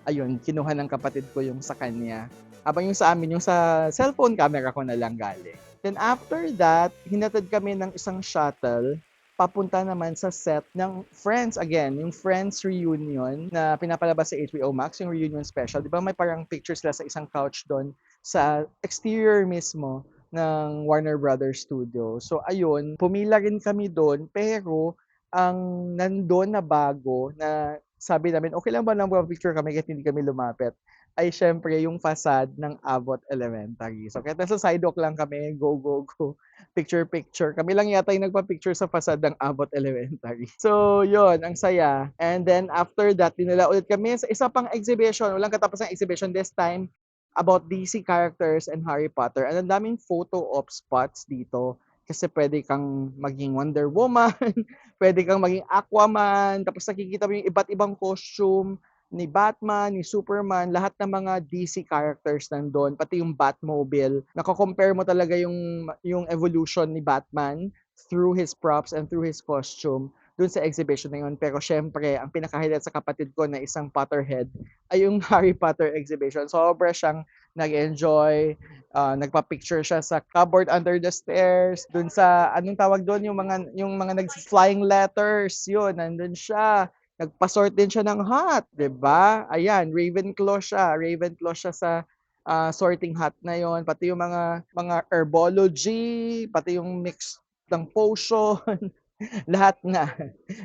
ayun, kinuha ng kapatid ko yung sa kanya. Habang yung sa amin, yung sa cellphone camera ko na lang galing. Then after that, hinatid kami ng isang shuttle papunta naman sa set ng Friends again, yung Friends reunion na pinapalabas sa HBO Max, yung reunion special. Di ba may parang pictures sila sa isang couch doon sa exterior mismo ng Warner Brothers Studio. So ayun, pumila rin kami doon pero ang nandoon na bago na sabi namin, okay lang ba nang picture kami kahit hindi kami lumapit, ay syempre yung facade ng Abbott Elementary. So kahit nasa sidewalk lang kami, go, picture. Kami lang yata yung nagpa-picture sa facade ng Abbott Elementary. So yun, ang saya. And then after that, dinala ulit kami sa isa pang exhibition, walang katapos ng exhibition this time, about DC characters and Harry Potter. And ang daming photo op spots dito. Kasi pwede kang maging Wonder Woman, pwede kang maging Aquaman, tapos nakikita mo yung iba't ibang costume ni Batman, ni Superman, lahat ng mga DC characters nandun, pati yung Batmobile. Nako-compare mo talaga yung evolution ni Batman through his props and through his costume dun sa exhibition na yun. Pero syempre, ang pinaka-highlight sa kapatid ko na isang Potterhead ay yung Harry Potter exhibition. Sobra siyang nag-enjoy, nagpa-picture siya sa cupboard under the stairs, dun sa, anong tawag doon, yung mga nag-flying letters, yun, nandun siya. Nagpa-sort din siya ng hat, 'di ba? Ayan, Ravenclaw siya sa sorting hat na 'yon, pati yung mga herbology, pati yung mix ng potion, lahat na.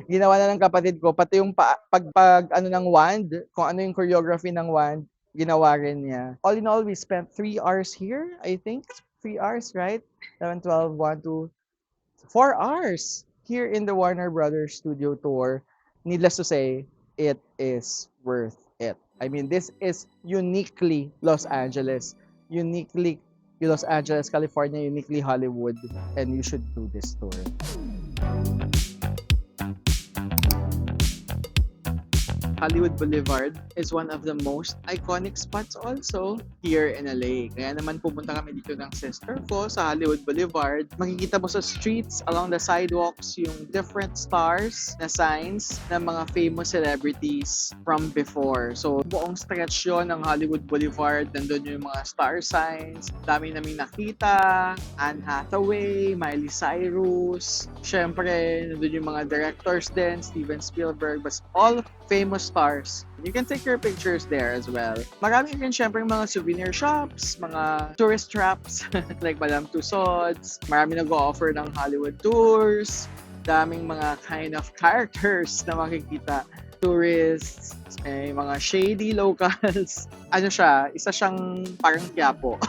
Ginawa na ng kapatid ko, pati yung pag ano ng wand, kung ano yung choreography ng wand, ginawa rin niya. All in all, we spent 3 hours here, I think. 3 hours, right? 11, 12, 1, 2, 4 hours here in the Warner Brothers studio tour. Needless to say, it is worth it. I mean, this is uniquely Los Angeles, California, uniquely Hollywood, and you should do this tour. Hollywood Boulevard is one of the most iconic spots also here in LA. Kaya naman pumunta kami dito ng sister ko sa Hollywood Boulevard. Makikita mo sa streets, along the sidewalks, yung different stars na signs ng mga famous celebrities from before. So, buong stretch yon ng Hollywood Boulevard. Nandun yung mga star signs. Dami naming nakita. Anne Hathaway, Miley Cyrus. Syempre, nandun yung mga directors din, Steven Spielberg. But all famous stars. You can take your pictures there as well. Marami rin syempre mga souvenir shops, mga tourist traps like Madame Tussauds. Marami nag-o-offer ng Hollywood tours. Daming mga kind of characters na makikita. Tourists, may mga shady locals. Ano siya, isa siyang parang Quiapo.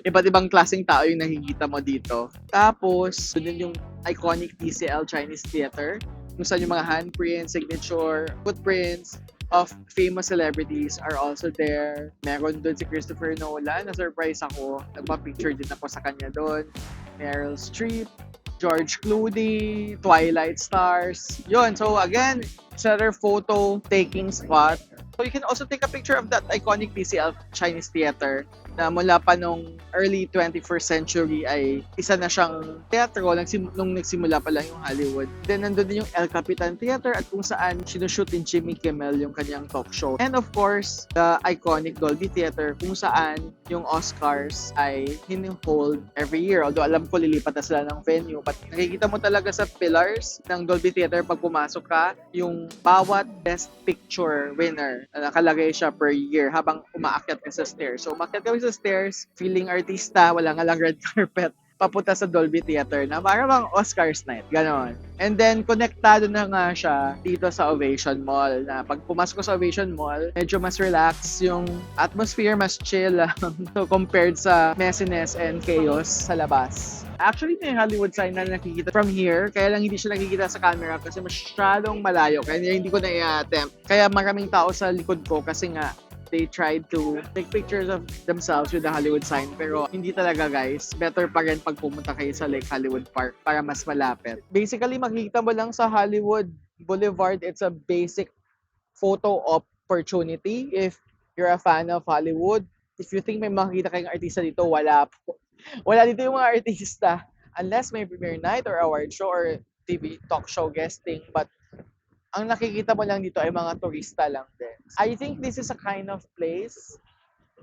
Iba't ibang klaseng tao yung nakikita mo dito. Tapos, doon yung iconic TCL Chinese Theater kung saan yung mga handprints, signature, footprints of famous celebrities are also there. Meron doon si Christopher Nolan, na-surprise ako. Nagpa-picture din ako sa kanya doon. Meryl Streep, George Clooney, Twilight Stars. Yun, so again, it's another photo taking spot. So you can also take a picture of that iconic TCL Chinese Theater na mula pa nung early 21st century ay isa na siyang teatro nung nagsimula pa lang yung Hollywood. Then nandun din yung El Capitan Theater at kung saan sinushoot ni Jimmy Kimmel yung kanyang talk show. And of course, the iconic Dolby Theater kung saan yung Oscars ay hini-hold every year. Although alam ko lilipat na sila ng venue, but nakikita mo talaga sa pillars ng Dolby Theater pag pumasok ka, yung bawat Best Picture winner na nakalagay siya per year habang umaakyat ka sa stairs. So umakyat kami sa stairs, feeling artista, wala nga lang red carpet, papunta sa Dolby Theater na parang bang Oscars night, gano'n. And then, konektado na nga siya dito sa Ovation Mall na pag pumasok ko sa Ovation Mall, medyo mas relax yung atmosphere, mas chill lang so, compared sa messiness and chaos sa labas. Actually, may Hollywood sign na nakikita from here, kaya lang hindi siya nakikita sa camera kasi masyadong malayo, kaya hindi ko na i-attempt. Kaya maraming tao sa likod ko kasi nga, they tried to take pictures of themselves with the Hollywood sign pero hindi talaga guys. Better pa rin pag pumunta kayo sa Lake Hollywood Park para mas malapit. Basically, makikita mo lang sa Hollywood Boulevard, it's a basic photo opportunity if you're a fan of Hollywood. If you think may makikita kayong artista dito, wala po. Wala dito yung mga artista unless may premiere night or award show or TV talk show guesting, but ang nakikita mo lang dito ay mga turista lang din. I think this is a kind of place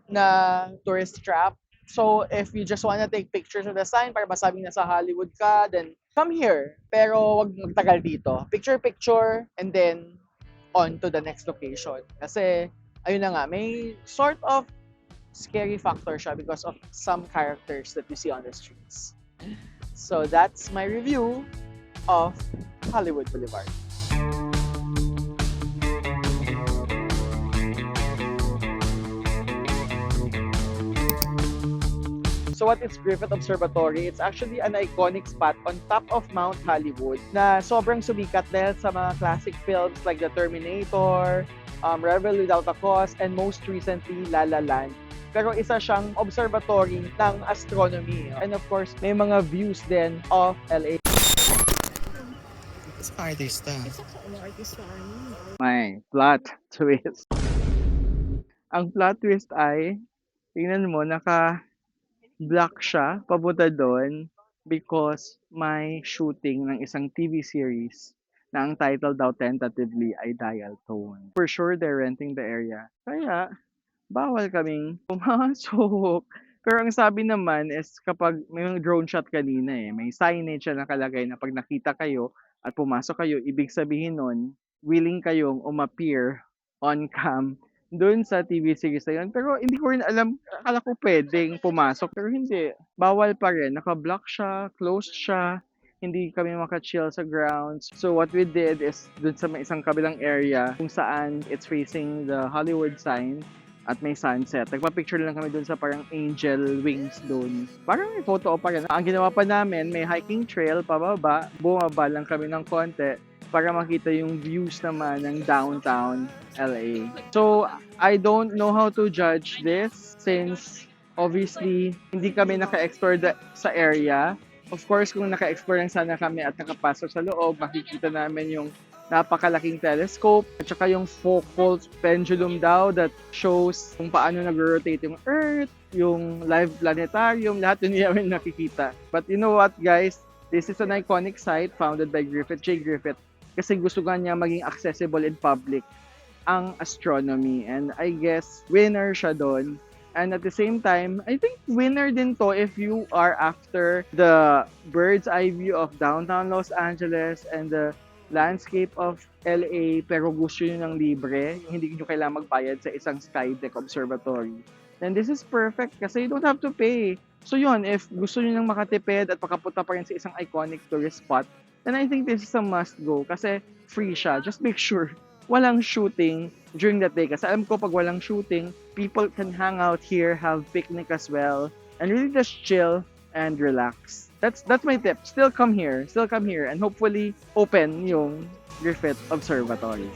na tourist trap. So, if you just wanna take pictures of the sign para masabing nasa Hollywood ka, then come here. Pero wag magtagal dito. Picture, and then on to the next location. Kasi, ayun na nga, may sort of scary factor siya because of some characters that you see on the streets. So, that's my review of Hollywood Boulevard. So what is Griffith Observatory? It's actually an iconic spot on top of Mount Hollywood na sobrang sumikat dahil sa mga classic films like The Terminator, Rebel Without a Cause, and most recently, La La Land. Pero isa siyang observatory ng astronomy. And of course, may mga views din of LA. Isa ka artista. May plot twist. Ang plot twist ay, tingnan mo, naka-black siya, papunta doon because may shooting ng isang TV series na ang title daw tentatively ay Dial Tone. For sure, they're renting the area. Kaya, bawal kaming pumasok. Pero ang sabi naman is kapag may mga drone shot kanina may signage siya nakalagay na pag nakita kayo at pumasok kayo, ibig sabihin nun, willing kayong umappear on cam doon sa TV series na yun. Pero hindi ko rin alam, akala ko pwedeng pumasok, pero hindi. Bawal pa rin, naka-block siya, closed siya, hindi kami maka-chill sa grounds. So what we did is doon sa may isang kabilang area kung saan it's facing the Hollywood sign at may sunset. Nagpa-picture lang kami doon sa parang angel wings doon. Parang may photo pa rin. Ang ginawa pa namin, may hiking trail pababa. Bumaba lang kami ng konti para makita yung views naman ng downtown LA. So, I don't know how to judge this since obviously hindi kami naka-explore sa area. Of course, kung naka-explore lang sana kami at nakapasok sa loob, makikita namin yung napakalaking telescope, at saka yung focal pendulum daw that shows kung paano nag-rotate yung Earth, yung live planetarium, lahat yun namin nakikita. But you know what, guys? This is an iconic site founded by Griffith J. Griffith kasi gusto nga niya maging accessible in public ang astronomy. And I guess, winner siya doon. And at the same time, I think winner din to if you are after the bird's eye view of downtown Los Angeles and the landscape of LA pero gusto nyo ng libre, hindi nyo kailangan magbayad sa isang skydeck observatory. Then this is perfect kasi you don't have to pay. So yun, if gusto nyo nang makatipid at makapunta pa rin sa isang iconic tourist spot, then I think this is a must go kasi free siya. Just make sure walang shooting during that day. Kasi alam ko pag walang shooting, people can hang out here, have picnic as well, and really just chill and relax. That's my tip. Still come here, and hopefully open yung Griffith Observatory.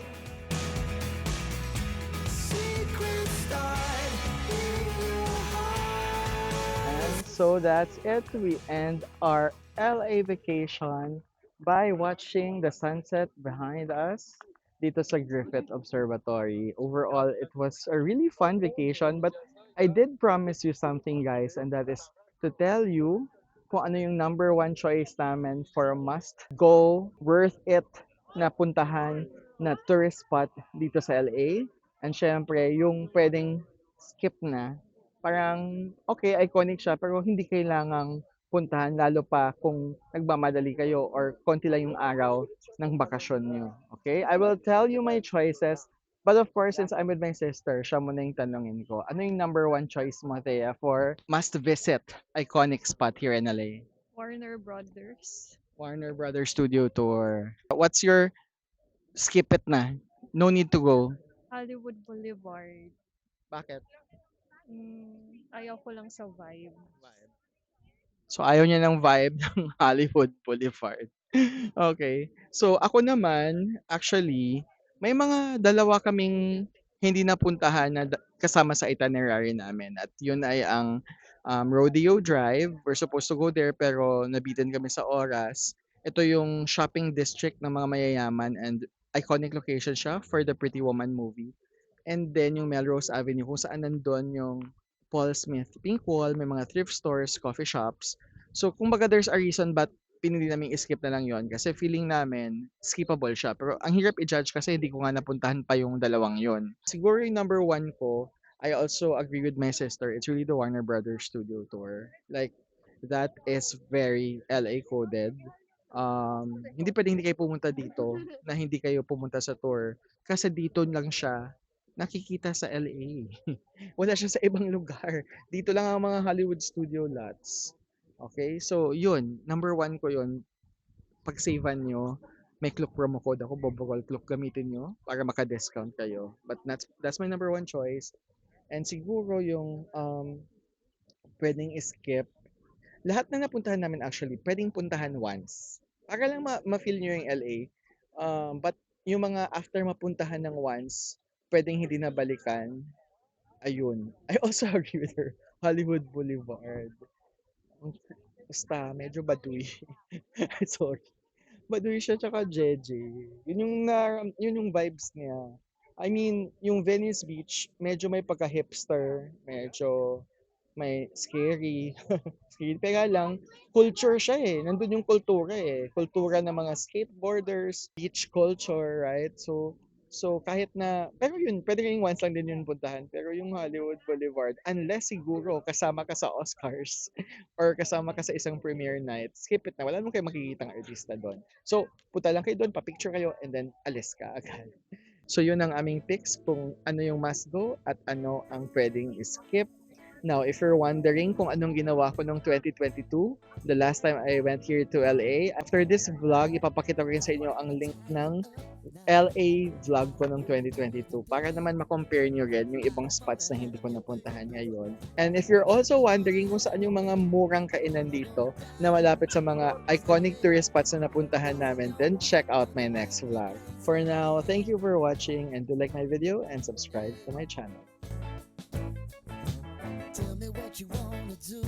And so that's it. We end our LA vacation by watching the sunset behind us dito sa Griffith Observatory. Overall, it was a really fun vacation, but I did promise you something, guys, and that is to tell you kung ano yung number one choice namin for a must-go, worth it na puntahan na tourist spot dito sa LA. And syempre, yung pwedeng skip na, parang okay, iconic siya, pero hindi kailangang puntahan, lalo pa kung nagmamadali kayo or konti lang yung araw ng bakasyon nyo. Okay? I will tell you my choices. But of course, since I'm with my sister, siya muna yung tanongin ko. Ano yung number one choice mo, Thea, for must-visit iconic spot here in LA? Warner Brothers. Warner Brothers Studio Tour. What's your skip it na? No need to go. Hollywood Boulevard. Bakit? Ayaw ko lang sa vibe. So, ayaw niya ng vibe ng Hollywood Boulevard. Okay. So, ako naman, actually, may mga dalawa kaming hindi napuntahan na kasama sa itinerary namin. At yun ay ang Rodeo Drive. We're supposed to go there pero nabitin kami sa oras. Ito yung shopping district ng mga mayayaman and iconic location siya for the Pretty Woman movie. And then yung Melrose Avenue kung saan nandun yung Paul Smith Pink Wall, may mga thrift stores, coffee shops. So, kumbaga there's a reason but pinili namin i-skip na lang yon kasi feeling namin skippable siya. Pero ang hirap i-judge kasi hindi ko nga napuntahan pa yung dalawang yon. Siguro yung number one ko, I also agree with my sister. It's really the Warner Brothers Studio Tour. Like, that is very LA coded. Hindi pwedeng hindi kayo pumunta dito na hindi kayo pumunta sa tour kasi dito lang siya nakikita sa LA. Wala siya sa ibang lugar. Dito lang ang mga Hollywood studio lots. Okay? So, yun. Number one ko yun. Pag-savean nyo, may Klook promo code ako, Bobocol Klook, gamitin nyo para maka-discount kayo. But that's my number one choice. And siguro yung pwedeng skip. Lahat na napuntahan namin actually, pwedeng puntahan once. Para lang ma-feel nyo yung LA. But yung mga after mapuntahan ng once, pwedeng hindi na balikan. Ayun. I also agree with her. Hollywood Boulevard. Basta, medyo baduy. Sorry. Baduy siya tsaka Jeje. Yun yung vibes niya. I mean, yung Venice Beach, medyo may pagka-hipster. Medyo may scary. Scary. Kaya lang, culture siya eh. Nandun yung kultura eh. Kultura ng mga skateboarders, beach culture, right? So kahit na, pero yun, pwede rin once lang din yun puntahan. Pero yung Hollywood Boulevard, unless siguro kasama ka sa Oscars or kasama ka sa isang premiere night, skip it na. Wala naman kayo makikita ng artista doon. So, punta lang kayo doon, papicture kayo, and then alis ka agad. So yun ang aming picks kung ano yung must go at ano ang pwedeng skip. Now, if you're wondering kung anong ginawa ko noong 2022, the last time I went here to LA, after this vlog, ipapakita ko rin sa inyo ang link ng LA vlog ko noong 2022 para naman ma-compare nyo rin yung ibang spots na hindi ko napuntahan ngayon. And if you're also wondering kung saan yung mga murang kainan dito na malapit sa mga iconic tourist spots na napuntahan namin, then check out my next vlog. For now, thank you for watching and do like my video and subscribe to my channel. Tell me what you wanna do.